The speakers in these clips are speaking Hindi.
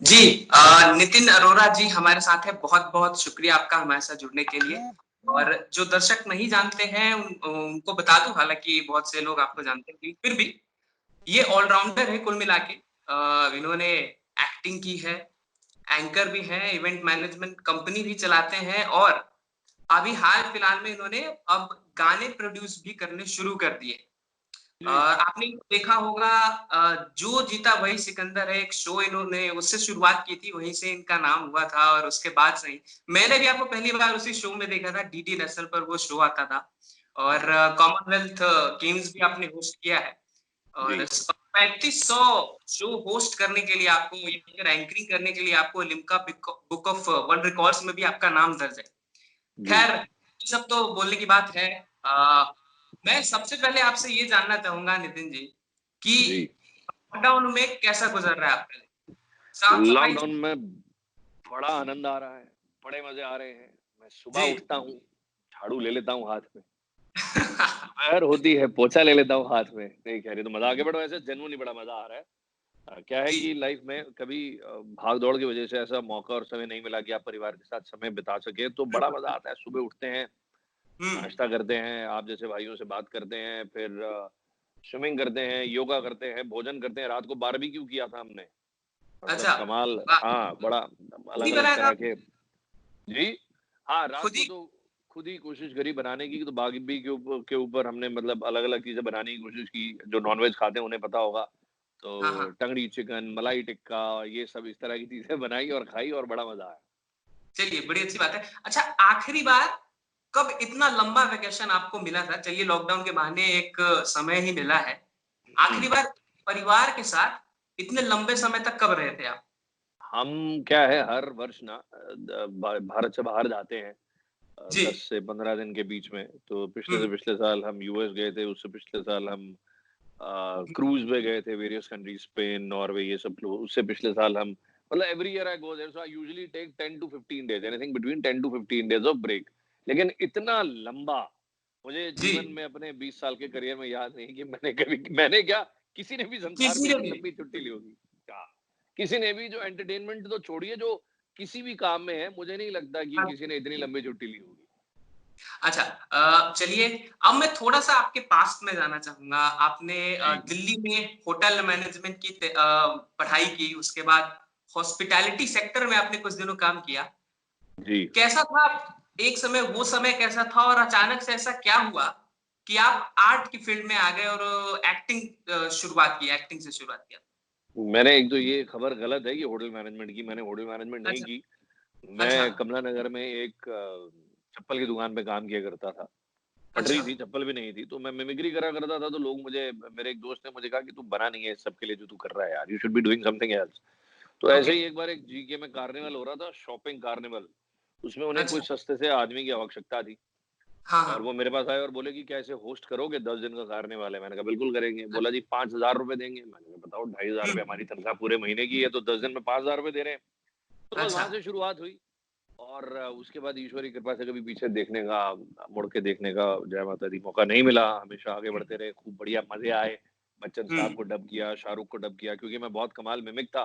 जी नितिन अरोड़ा जी हमारे साथ है। बहुत बहुत शुक्रिया आपका हमारे साथ जुड़ने के लिए। और जो दर्शक नहीं जानते हैं उनको बता दूं, हालांकि बहुत से लोग आपको जानते हैं, फिर भी ये ऑलराउंडर है कुल मिला के। इन्होंने एक्टिंग की है, एंकर भी है, इवेंट मैनेजमेंट कंपनी भी चलाते हैं, और अभी हाल फिलहाल में इन्होंने अब गाने प्रोड्यूस भी करने शुरू कर दिए। आपने देखा होगा, जो जीता वही सिकंदर है, एक शो इन्होंने उससे शुरुआत की थी, वहीं से इनका नाम हुआ था। और उसके बाद से ही मैंने भी आपको पहली बार उसी शो में देखा था, डीडी नेशनल पर वो शो आता था। और कॉमनवेल्थ गेम्स भी आपने होस्ट किया है। और 3500 शो होस्ट करने के लिए आपको, एंकरिंग करने के लिए आपको Limca book of world records में भी आपका नाम दर्ज है। खैर, ये सब तो बोलने की बात है। मैं सबसे पहले आपसे ये जानना चाहूंगा नितिन जी कि लॉकडाउन में कैसा गुजर रहा है आपका? साफ सफाई लॉकडाउन में बड़ा आनंद आ रहा है, बड़े मजे आ रहे हैं। मैं सुबह उठता हूँ, झाड़ू ले लेता हूँ हाथ में, दोपहर होती है पोछा ले लेता हूँ हाथ में। नहीं कह रही तो मजा आगे बढ़ो, ऐसे जेन्युइनली बड़ा मजा आ रहा है। क्या है कि लाइफ में कभी भाग दौड़ की वजह से ऐसा मौका और समय नहीं मिला कि आप परिवार के साथ समय बिता सके, तो बड़ा मजा आता है। सुबह उठते हैं, नाश्ता करते हैं, आप जैसे भाइयों से बात करते हैं, फिर स्विमिंग करते हैं, योगा करते हैं, भोजन करते हैं। रात को बारबेक्यू किया था हमने, मतलब कमाल। हाँ, बड़ा अलग अलग तरह के। जी हाँ, रात को तो खुद ही कोशिश करी बनाने की। तो बारबेक्यू के ऊपर हमने मतलब अलग अलग चीजें बनाने की कोशिश की। जो नॉनवेज खाते हैं उन्हें पता होगा, तो टंगड़ी चिकन, मलाई टिक्का, ये सब इस तरह की चीजें बनाई और खाई और बड़ा मजा आया। चलिए, बड़ी अच्छी बात है। अच्छा, आखिरी बार कब इतना लंबा वेकेशन आपको मिला था? चलिए, लॉकडाउन के बहाने एक समय ही मिला है। आखिरी बार परिवार के साथ इतने लंबे समय तक कब रहे थे आप? हम क्या है, हर वर्ष ना भारत से बाहर जाते हैं 10 से 15 दिन के बीच में। तो पिछले से पिछले साल हम यूएस गए थे, उससे पिछले साल हम क्रूज पे गए थे, वेरियस कंट्रीज, स्पेन, नॉर्वे, ये सब। उससे पिछले साल हम, मतलब every year I go there, so I usually take 10 to 15 days, anything between 10 to 15 days of break. लेकिन इतना लंबा मुझे जीवन में अपने 20 साल के करियर में याद नहीं कि मैंने क्या, किसी ने भी संसार में इतनी लंबी छुट्टी ली होगी। किसी ने भी, जो एंटरटेनमेंट तो छोड़िए, जो किसी भी काम में है, मुझे नहीं लगता कि किसी ने इतनी लंबी छुट्टी ली होगी। अच्छा, चलिए, अब मैं थोड़ा सा आपके पास्ट में जाना चाहूंगा। आपने दिल्ली में होटल मैनेजमेंट की पढ़ाई की, उसके बाद हॉस्पिटैलिटी सेक्टर में आपने कुछ दिनों काम किया। जी, कैसा था एक समय, वो समय कैसा था, और अचानक से ऐसा क्या हुआ कि आप आर्ट की फील्ड में आ गए और एक्टिंग से शुरुआत किया? मैंने एक तो ये खबर गलत है कि होटल मैनेजमेंट की, मैंने होटल मैनेजमेंट नहीं की। मैं कमला नगर में एक चप्पल की दुकान पे काम किया करता था। पटरी थी, चप्पल भी नहीं थी, तो मैं मिमिक्री करा करता था। तो लोग मुझे, मेरे एक दोस्त ने मुझे कहा कि तू बना नहीं है इस सब के लिए जो तू कर रहा है यार, you should be doing something else. तो ऐसे ही एक बार एक जीके में कार्निवल हो रहा था, शॉपिंग कार्निवल। उसमें उन्हें कोई सस्ते से आदमी की आवश्यकता थी। और वो मेरे पास आए और बोले कि क्या ऐसे होस्ट करोगे, 10 दिन का कार्निवल है। मैंने कहा बिल्कुल करेंगे। बोला जी 5,000 रुपए देंगे। मैंने कहा बताओ, 2,500 रुपए हमारी तनख्वाह पूरे महीने की है, तो 10 दिन में 5,000 रुपए दे रहे हैं। तो बस वहां से शुरुआत हुई। और उसके बाद ईश्वर की कृपा से कभी पीछे देखने का, मुड़ के देखने का, जय माता दी, मौका नहीं मिला। हमेशा आगे बढ़ते रहे, खूब बढ़िया मजे आए। बच्चन साहब को डब किया, शाहरुख को डब किया, क्योंकि मैं बहुत कमाल मिमिक था,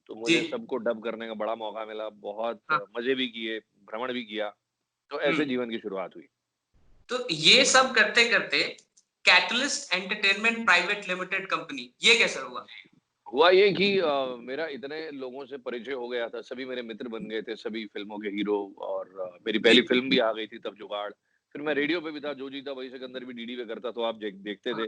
तो मुझे सबको डब करने का बड़ा मौका मिला। बहुत मजे भी किए, भ्रमण भी किया। तो ऐसे जीवन की शुरुआत हुई। तो ये सब करते करते catalyst entertainment private limited company, ये कैसे हुआ? हुआ ये कि मेरा इतने लोगों से परिचय हो गया था, सभी मेरे मित्र बन गए थे, सभी फिल्मों के हीरो। और मेरी पहली फिल्म भी आ गई थी तब, जुगाड़। फिर मैं रेडियो पे भी था, जो जीता वही सिकंदर भी डीडी पे करता, तो आप देखते थे।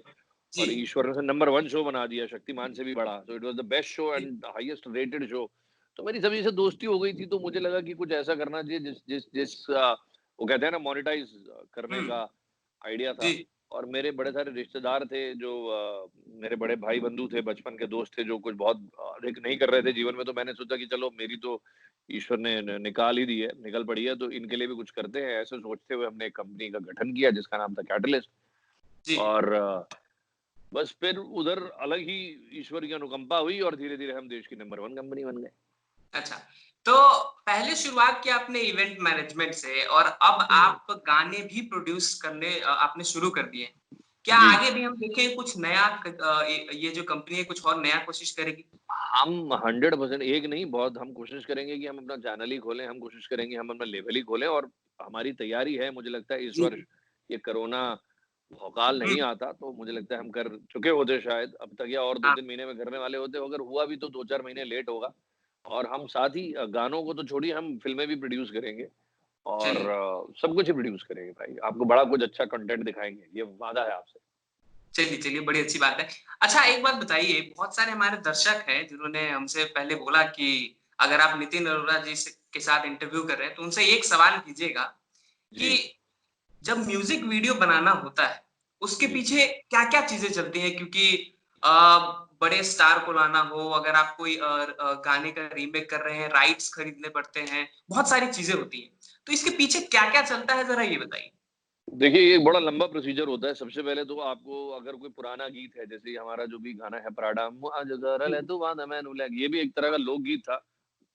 और ईश्वर ने से नंबर 1 शो बना दिया, शक्तिमान से भी बड़ा। So it was the best show and highest rated show. तो मेरी सभी से दोस्ती हो गई थी, तो मुझे लगा कि कुछ ऐसा करना चाहिए जिस जिस जिस वो कहते हैं ना, मोनेटाइज करने का आइडिया था। और मेरे बड़े सारे रिश्तेदार थे, जो मेरे बड़े भाई बंधु थे, बचपन के दोस्त थे, जो कुछ बहुत अधिक नहीं कर रहे थे जीवन में। तो मैंने सोचा कि चलो, मेरी तो ईश्वर ने निकाल ही दी है, निकल पड़ी है, तो इनके लिए भी कुछ करते हैं। ऐसे सोचते हुए हमने एक कंपनी का गठन किया जिसका नाम था कैटलिस्ट। और बस फिर उधर अलग ही ईश्वर की अनुकंपा हुई और धीरे धीरे हम देश की नंबर 1 कंपनी बन गए। अच्छा, तो पहले शुरुआत की आपने इवेंट मैनेजमेंट से, और अब आप गाने भी प्रोड्यूस करने आपने शुरू कर दिए। क्या आगे भी हम देखें कुछ नया, ये जो कंपनी है कुछ और नया कोशिश करेगी? हम 100% एक नहीं, बहुत हम कोशिश करेंगे कि हम अपना चैनल ही खोलें, हम कोशिश करेंगे हम अपना लेबल ही खोलें और हमारी तैयारी है, मुझे लगता है इस जी, वर्ष ये कोरोना भौकाल हुँ, नहीं आता तो मुझे लगता है हम कर चुके होते शायद अब तक, या और हाँ, 2-3 महीने में करने वाले होते। अगर हुआ भी तो 2-4 महीने लेट होगा। और हम साथ ही गानों को तो छोड़िए, हम फ़िल्में भी प्रोड्यूस करेंगे और चलिए। सब कुछ ही प्रोड्यूस करेंगे भाई। आपको बड़ा कुछ अच्छा कंटेंट दिखाएँगे, ये वादा है आपसे। चलिए, चलिए बड़ी अच्छी बात है। अच्छा एक बात बताइए, बहुत सारे हमारे दर्शक हैं जिन्होंने हमसे पहले बोला कि अगर आप नितिन अरोड़ा जी से के साथ इंटरव्यू कर रहे हैं, तो उनसे एक सवाल कीजिएगा कि जी, जब म्यूज़िक वीडियो बनाना होता है, उसके जी। पीछे क्या-क्या चीज़ें चलती हैं? क्योंकि अ, बड़े स्टार को लाना हो, अगर आप कोई गाने का रीमेक कर रहे हैं, राइट्स खरीदने पड़ते हैं, बहुत सारी चीज़ें होती हैं। तो इसके पीछे क्या-क्या चलता है, ज़रा ये बताइए? देखिए, ये बड़ा लंबा प्रोसीजर होता है। सबसे पहले तो आपको अगर कोई पुराना गीत है, जैसे हमारा जो भी गाना है प्राड़ा मुआजगरले जी, दुआना मैनू लैग, ये भी एक तरह का लोकगीत था।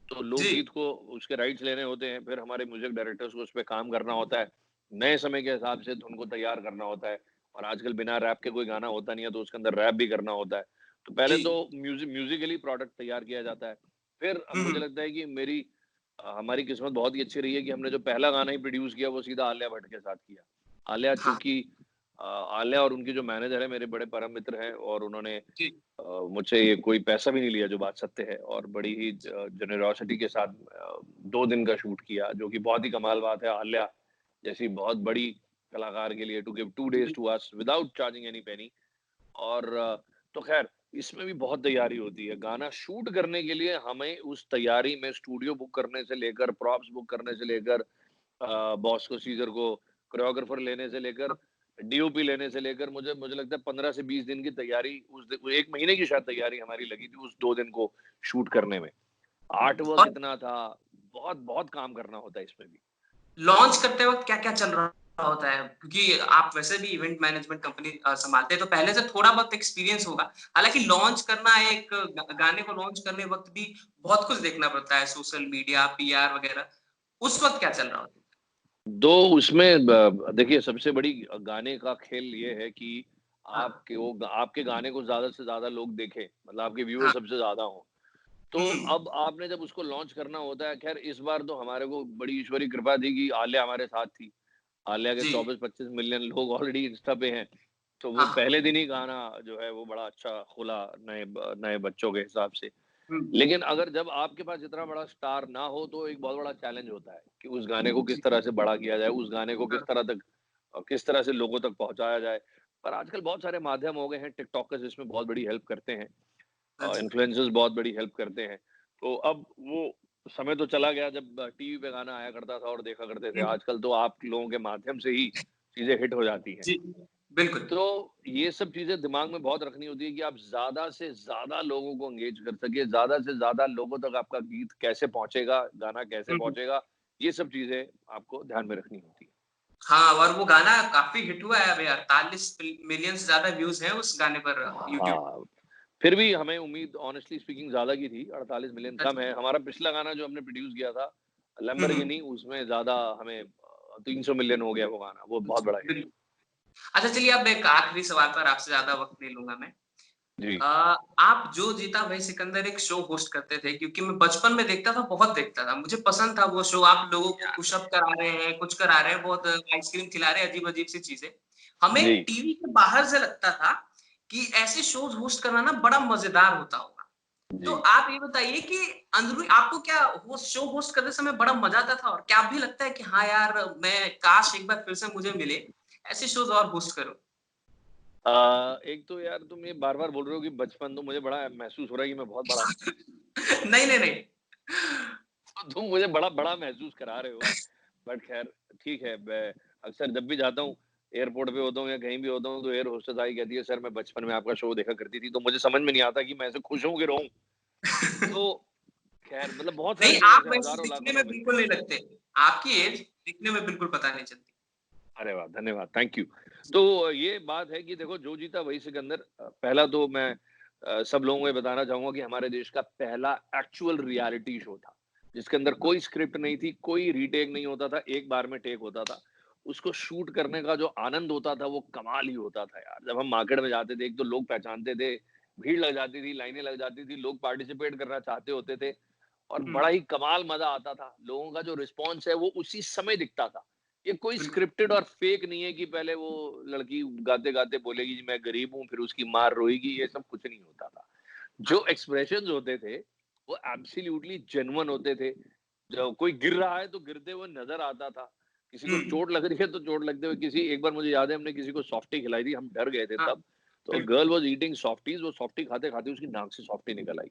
तो जी, लोकगीत को उसके राइट्स लेने होते हैं, फिर हमारे म्यूज़िक डायरेक्टर्स को उसपे काम करना होता है। नए समय के हिसाब से धुन को तैयार करना होता है और आजकल बिना रैप के कोई गाना होता नहीं है, तो उसके अंदर रैप भी करना होता है। तो पहले जी। तो म्यूज़िकली प्रोडक्ट तैयार किया जाता है। फिर अब हुँ, मुझे हुँ। लगता है कि हमारी किस्मत बहुत ही अच्छी रही है कि हमने जो पहला गाना ही प्रोड्यूस किया, वो सीधा आलिया भट्ट के साथ किया। आलिया हाँ, चूँकि आलिया और उनकी जो मैनेजर है, मेरे बड़े परम मित्र हैं और उन्होंने जी, मुझसे ये कोई पैसा भी नहीं लिया, जो बात सत्य है, और बड़ी ही जेनरॉसिटी के साथ 2 दिन का शूट किया, जो कि बहुत ही कमाल बात है। आलिया जैसी बहुत बड़ी कलाकार के लिए टू गिव 2 डेज़ जी, to us without charging any penny. और तो ख़ैर इसमें भी बहुत तैयारी होती है। गाना शूट करने के लिए हमें उस तैयारी में स्टूडियो बुक करने से लेकर, प्रॉप्स बुक करने से लेकर, बॉस को, सीज़र को, कोरियोग्राफर लेने से लेकर, हाँ, डीओपी लेने से लेकर, मुझे मुझे लगता है 15 से 20 दिन की तैयारी, 1 महीने की शायद तैयारी हमारी लगी थी उस 2 दिन को शूट करने में। आर्ट वर्क और इतना था, बहुत बहुत काम करना होता है इसमें भी। लॉन्च करते वक़्त क्या-क्या चल रहा होता है? क्योंकि आप वैसे भी इवेंट मैनेजमेंट कंपनी सँभालते हैं, तो पहले से थोड़ा बहुत एक्सपीरियंस होगा। हालाँकि लॉन्च करना एक गाने को लॉन्च करने वक़्त भी बहुत कुछ देखना पड़ता है, सोशल मीडिया, पीआर वग़ैरह। उस वक़्त क्या चल रहा होता है? तो उसमें देखिए, सबसे बड़ी गाने का खेल ये है कि हाँ, आपके गाने को ज़्यादा से ज़्यादा लोग देखें, मतलब आपके हाँ। व्यूअर्स सबसे ज़्यादा हों। तो हुँ, हुँ। अब आपने जब उसको लॉन्च करना होता है, ख़ैर इस बार तो हमारे को बड़ी ईश्वरी कृपा थी कि आलिया हमारे साथ थी। आलिया के जी। 24-25 मिलियन लोग ऑलरेडी इंस्टा पे हैं, तो वो हाँ। पहले दिन ही गाना जो है वो बड़ा अच्छा खुला नए बच्चों के हिसाब से। हुँ। लेकिन अगर जब आपके पास इतना बड़ा स्टार ना हो, तो एक बहुत बड़ा चैलेंज होता है कि उस गाने को किस जी। तरह से बड़ा किया जाए, उस गाने को हाँ। किस तरह से लोगों तक पहुँचाया जाए। पर आजकल बहुत सारे माध्यम हो गए हैं, टिकटॉकर्स इसमें बहुत बड़ी हेल्प करते हैं, अच्छा। इन्फ्लुएंसर्स बहुत बड़ी हेल्प करते हैं। तो अब वो समय तो चला गया जब टीवी पे गाना आया करता था और देखा करते थे। हुँ। आजकल तो आप लोगों के माध्यम से ही चीज़ें हिट हो जाती हैं। जी, बिल्कुल। तो ये सब चीज़ें दिमाग में बहुत रखनी होती है कि आप ज़्यादा से ज़्यादा लोगों को एंगेज कर सकें, ज़्यादा से ज़्यादा लोगों तक आपका गीत कैसे पहुँचेगा, गाना कैसे हुँ, हुँ। पहुँचेगा, ये सब चीज़ें आपको ध्यान में रखनी होती हैं। हाँ, और वो गाना काफ़ी हिट हुआ है अभी 48 मिलियन से ज़्यादा व्यूज़ हैं उस गाने पर यूट्यूब। हाँ, फिर भी हमें उम्मीद ऑनेस्टली स्पीकिंग ज़्यादा की थी, 48 मिलियन कम अच्छा। है। हमारा पिछला गाना जो हमने प्रोड्यूस किया था, हुँ, हुँ। लैम्बोर्गिनी, उसमें ज़्यादा हमें 300 मिलियन हो गया वो गाना, वो बहुत अच्छा, बड़ा हिट है। बिल्कुल। अच्छा चलिए अब एक आखिरी सवाल पर आपसे ज़्यादा वक़्त नहीं लूँगा मैं। जी, अ, आप जो जीता वही सिकंदर एक शो होस्ट करते थे क्योंकि मैं बचपन में देखता था, बहुत देखता था। मुझे पसंद था वो शो, आप लोगों को पुशअप करा रहे हैं, कुछ करा रहे हैं, बहुत आइसक्रीम खिला रहे हैं, अजीब-अजीब सी चीज़ें। हमें जी, टीवी के बाहर से लगता था कि ऐसे शोज़ होस्ट करना ना बड़ा मज़ेदार होता होगा। तो जी। आप ये बताइए कि अंदरूनी आपको क्या वो शो होस्ट करते समय बड़ा मज़ा आता था और क्या अब भी लगता है कि हाँ यार, मैं काश एक बार फिर से मुझे मिले, ऐसे शोज़ और होस्ट करूँ? एक तो यार तुम ये बार-बार बोल रहे हो कि बचपन, तो मुझे बड़ा महसूस हो रहा है कि मैं बहुत बड़ा हूँ। नहीं, नहीं, नहीं। तो तुम मुझे बड़ा-बड़ा महसूस करा रहे हो। बट ख़ैर ठीक है, मैं अक्सर जब भी जाता हूँ, एयरपोर्ट पे होता हूँ या कहीं भी होता हूँ, तो एयर होस्टेस आके कहती है, "सर, मैं बचपन में आपका शो देखा करती थी।" तो मुझे समझ में नहीं आता कि मैं ऐसे खुश हूँ कि रोऊँ। तो ख़ैर मतलब बहुत नहीं, सारे लोग आप ऐसे वैसे हज़ारों दिखने लाखों में लोग मिलते बिल्कुल हैं। नहीं लगते। आपकी एज दिखने में बिल्कुल पता नहीं चलती। अरे वाह! धन्यवाद, थैंक यू। तो ये बात है कि देखो, जो जीता वही सिकंदर। पहला तो मैं सब लोगों को ये बताना चाहूँगा कि हमारे देश का पहला एक्चुअल रियलिटी शो था, जिसके अंदर कोई स्क्रिप्ट नहीं थी, कोई रीटेक नहीं होता था, एक बार में टेक होता था। उसको शूट करने का जो आनंद होता था, वो कमाल ही होता था यार। जब हम मार्केट में जाते थे, एक तो लोग पहचानते थे भीड़ लग जाती थी, लाइनें लग जाती थी, लोग पार्टिसिपेट करना चाहते होते थे और बड़ा ही कमाल मजा आता था। लोगों का जो रिस्पॉन्स है वो उसी समय दिखता था। ये कोई बिल्कुल। स्क्रिप्टेड और फेक नहीं है कि पहले वो लड़की गाते गाते बोलेगी जी मैं गरीब हूँ, फिर उसकी माँ रोएगी, ये सब कुछ नहीं होता था। जो हाँ। एक्सप्रेशंस होते थे वो एब्सोल्युटली जेन्युइन होते थे। जब कोई गिर रहा है तो गिरते हुए नजर आता था, किसी को हम्म। चोट लग रही है तो चोट लगते हुए, किसी एक बार मुझे याद है हमने किसी को सॉफ्टी खिलाई थी, हम डर गए थे हाँ। तब। तो बिल्कुल। गर्ल वाज ईटिंग सॉफ्टीज, वो सॉफ्टी खाते खाते उसकी नाक से सॉफ्टी निकल आई।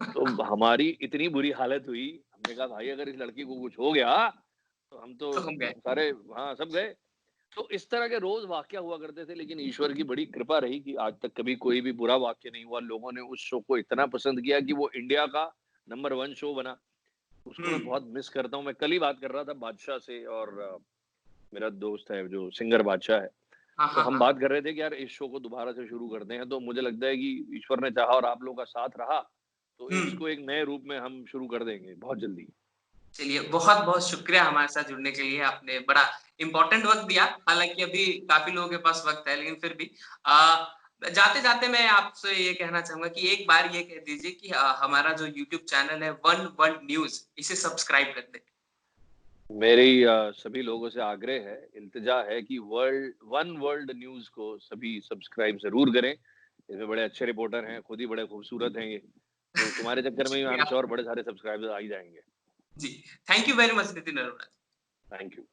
तो हमारी इतनी बुरी हालत हुई, हमने कहा भाई अगर इस लड़की को कुछ हो गया तो हम तो तो हम गए। सारे, हाँ सब गए। तो इस तरह के रोज वाकया हुआ करते थे, लेकिन ईश्वर की बड़ी कृपा रही कि आज तक कभी कोई भी बुरा वाक्य नहीं हुआ। लोगों ने उस शो को इतना पसंद किया कि वो इंडिया का नंबर 1 शो बना। उसको मैं बहुत मिस करता हूँ। मैं कल ही बात कर रहा था बादशाह से, और मेरा दोस्त है जो सिंगर बादशाह है, हाँ, तो हाँ, हम हाँ। बात कर रहे थे कि यार इस शो को दोबारा से शुरू करते हैं। तो मुझे लगता है कि ईश्वर ने चाहा और आप लोगों का साथ रहा तो हम्म। इसको एक नए रूप में हम शुरू कर देंगे बहुत जल्दी। चलिए, बहुत-बहुत शुक्रिया हमारे साथ जुड़ने के लिए। आपने बड़ा इम्पोर्टेंट वक़्त दिया। हालाँकि अभी काफ़ी लोगों के पास वक़्त है, लेकिन फिर भी जाते-जाते मैं आपसे ये कहना चाहूँगा कि एक बार ये कह दीजिए कि हमारा जो यूट्यूब चैनल है वन वर्ल्ड न्यूज़, इसे सब्सक्राइब कर दें। मेरी सभी लोगों से आग्रह है, इल्तिजा है कि वन वर्ल्ड न्यूज़ को सभी सब्सक्राइब ज़रूर करें। इसमें बड़े अच्छे रिपोर्टर हैं, खुद ही बड़े खूबसूरत हैं ये। तो तुम्हारे चक्कर में आई एम शुक्रिया। श्योर बड़े सारे सब्सक्राइबर्स आ ही जाएँगे। जी, thank you very much Nitin Arora. Thank you.